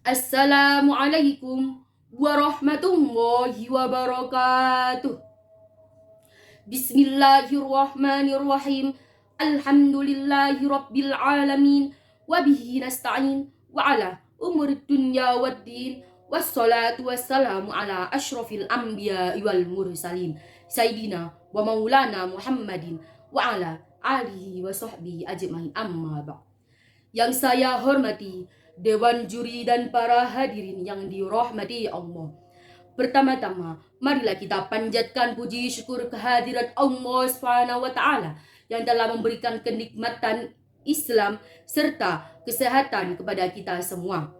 Assalamualaikum warahmatullahi wabarakatuh. Bismillahirrahmanirrahim. Alhamdulillahi rabbil alamin. Wabihi nasta'in. Wa ala umur dunya waddin. Wassalatu wassalamu ala ashrafil anbiya wal mursalin. Sayyidina wa maulana Muhammadin. Wa ala alihi wa sahbihi ajma'in, amma ba'd. Yang saya hormati Dewan Juri dan para hadirin yang dirahmati Allah. Pertama-tama, marilah kita panjatkan puji syukur kehadirat Allah SWT yang telah memberikan kenikmatan Islam serta kesehatan kepada kita semua.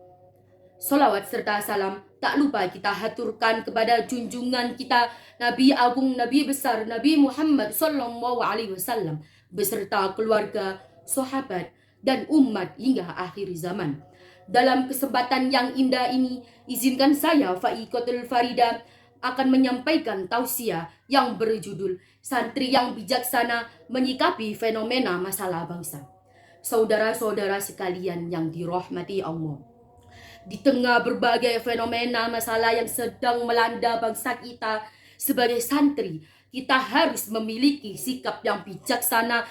Salawat serta salam tak lupa kita haturkan kepada junjungan kita Nabi Agung, Nabi Besar, Nabi Muhammad SAW beserta keluarga, sahabat, dan umat hingga akhir zaman. Dalam kesempatan yang indah ini, izinkan saya Faikotul Farida akan menyampaikan tausiah yang berjudul Santri yang Bijaksana Menyikapi Fenomena Masalah Bangsa. Saudara-saudara sekalian yang dirahmati Allah, di tengah berbagai fenomena masalah yang sedang melanda bangsa kita, sebagai santri, kita harus memiliki sikap yang bijaksana.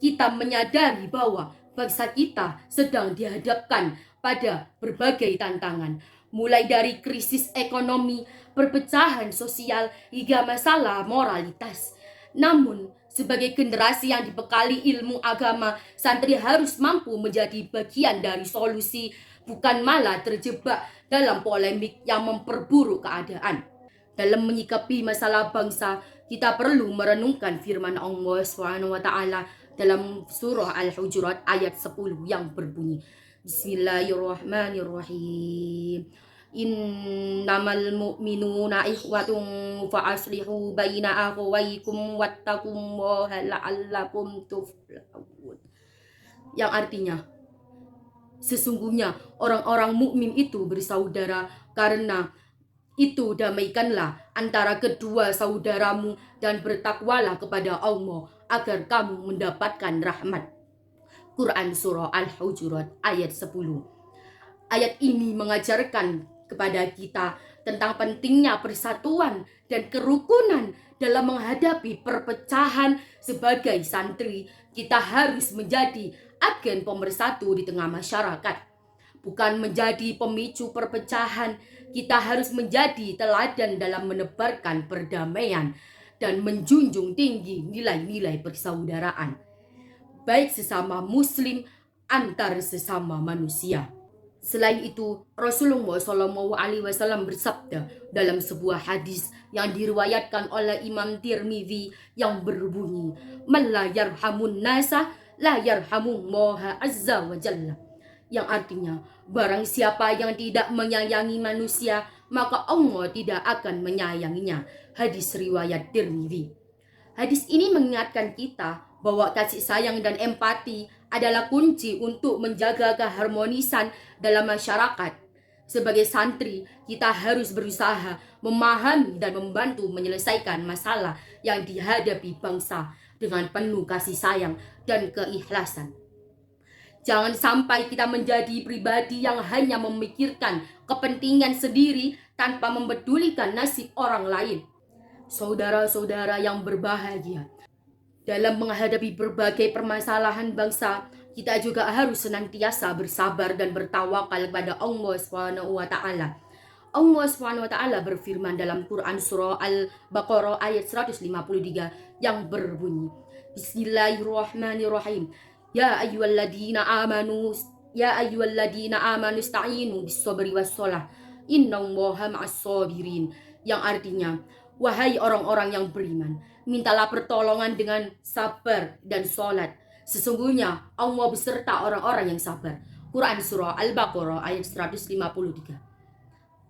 Kita menyadari bahwa bangsa kita sedang dihadapkan pada berbagai tantangan, mulai dari krisis ekonomi, perpecahan sosial, hingga masalah moralitas. Namun, sebagai generasi yang dibekali ilmu agama, santri harus mampu menjadi bagian dari solusi, bukan malah terjebak dalam polemik yang memperburuk keadaan. Dalam menyikapi masalah bangsa, kita perlu merenungkan firman Allah SWT dalam surah Al-Hujurat ayat 10 yang berbunyi, Bismillahirrahmanirrahim. Innamal mu'minuna ikhwatun fa'aslihu baina akhawaykum wattaqullaha la'allakum tuflihun. Yang artinya, sesungguhnya orang-orang mukmin itu bersaudara, karena itu damaikanlah antara kedua saudaramu dan bertakwalah kepada Allah agar kamu mendapatkan rahmat. Quran Surah Al-Hujurat ayat 10. Ayat ini mengajarkan kepada kita tentang pentingnya persatuan dan kerukunan dalam menghadapi perpecahan. Sebagai santri, kita harus menjadi agen pemersatu di tengah masyarakat, bukan menjadi pemicu perpecahan. Kita harus menjadi teladan dalam menebarkan perdamaian dan menjunjung tinggi nilai-nilai persaudaraan, baik sesama muslim, antar sesama manusia. Selain itu, Rasulullah SAW bersabda dalam sebuah hadis yang diriwayatkan oleh Imam Tirmidzi yang berbunyi, "Man la yarhamun nasa la yarhamullah azza wa jalla." Yang artinya, barang siapa yang tidak menyayangi manusia, maka Allah tidak akan menyayanginya. Hadis riwayat Tirmidzi. Hadis ini mengingatkan kita bahwa kasih sayang dan empati adalah kunci untuk menjaga keharmonisan dalam masyarakat. Sebagai santri, kita harus berusaha memahami dan membantu menyelesaikan masalah yang dihadapi bangsa dengan penuh kasih sayang dan keikhlasan. Jangan sampai kita menjadi pribadi yang hanya memikirkan kepentingan sendiri tanpa mempedulikan nasib orang lain. Saudara-saudara yang berbahagia, dalam menghadapi berbagai permasalahan bangsa, kita juga harus senantiasa bersabar dan bertawakal kepada Allah SWT. Allah SWT berfirman dalam Quran Surah Al-Baqarah ayat 153 yang berbunyi, Bismillahirrahmanirrahim. Ya ayyuhalladzina amanu ista'inu bis-sabri was-shalah. Innallaha ma'as-sabirin. Yang artinya, wahai orang-orang yang beriman, mintalah pertolongan dengan sabar dan sholat. Sesungguhnya Allah beserta orang-orang yang sabar. Quran Surah Al-Baqarah ayat 153.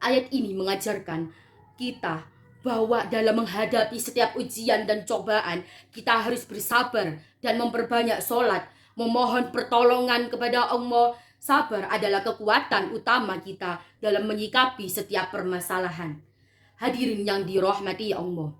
Ayat ini mengajarkan kita bahwa dalam menghadapi setiap ujian dan cobaan, kita harus bersabar dan memperbanyak sholat, memohon pertolongan kepada Allah. Sabar adalah kekuatan utama kita dalam menyikapi setiap permasalahan. Hadirin yang dirahmati Allah,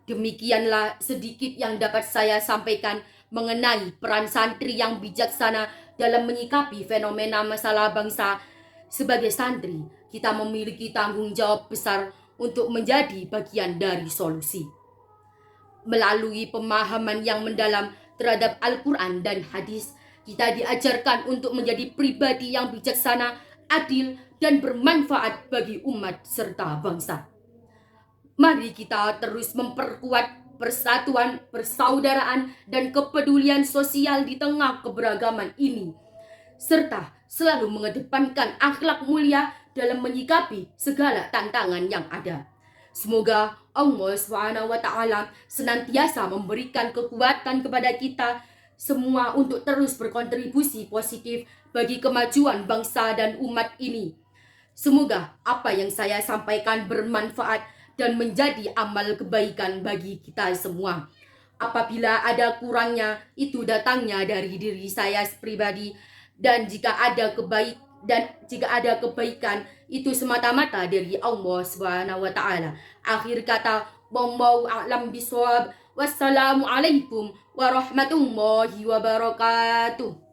demikianlah sedikit yang dapat saya sampaikan mengenai peran santri yang bijaksana dalam menyikapi fenomena masalah bangsa. Sebagai santri, kita memiliki tanggung jawab besar untuk menjadi bagian dari solusi. Melalui pemahaman yang mendalam terhadap Al-Quran dan hadis, kita diajarkan untuk menjadi pribadi yang bijaksana, adil, dan bermanfaat bagi umat serta bangsa. Mari kita terus memperkuat persatuan, persaudaraan, dan kepedulian sosial di tengah keberagaman ini, serta selalu mengedepankan akhlak mulia dalam menyikapi segala tantangan yang ada. Semoga Allah SWT senantiasa memberikan kekuatan kepada kita semua untuk terus berkontribusi positif bagi kemajuan bangsa dan umat ini. Semoga apa yang saya sampaikan bermanfaat dan menjadi amal kebaikan bagi kita semua. Apabila ada kurangnya, itu datangnya dari diri saya pribadi, dan jika ada kebaikan itu semata-mata dari Allah SWT. Akhir kata, wallahu a'lam bishawab. Wassalamualaikum warahmatullahi wabarakatuh.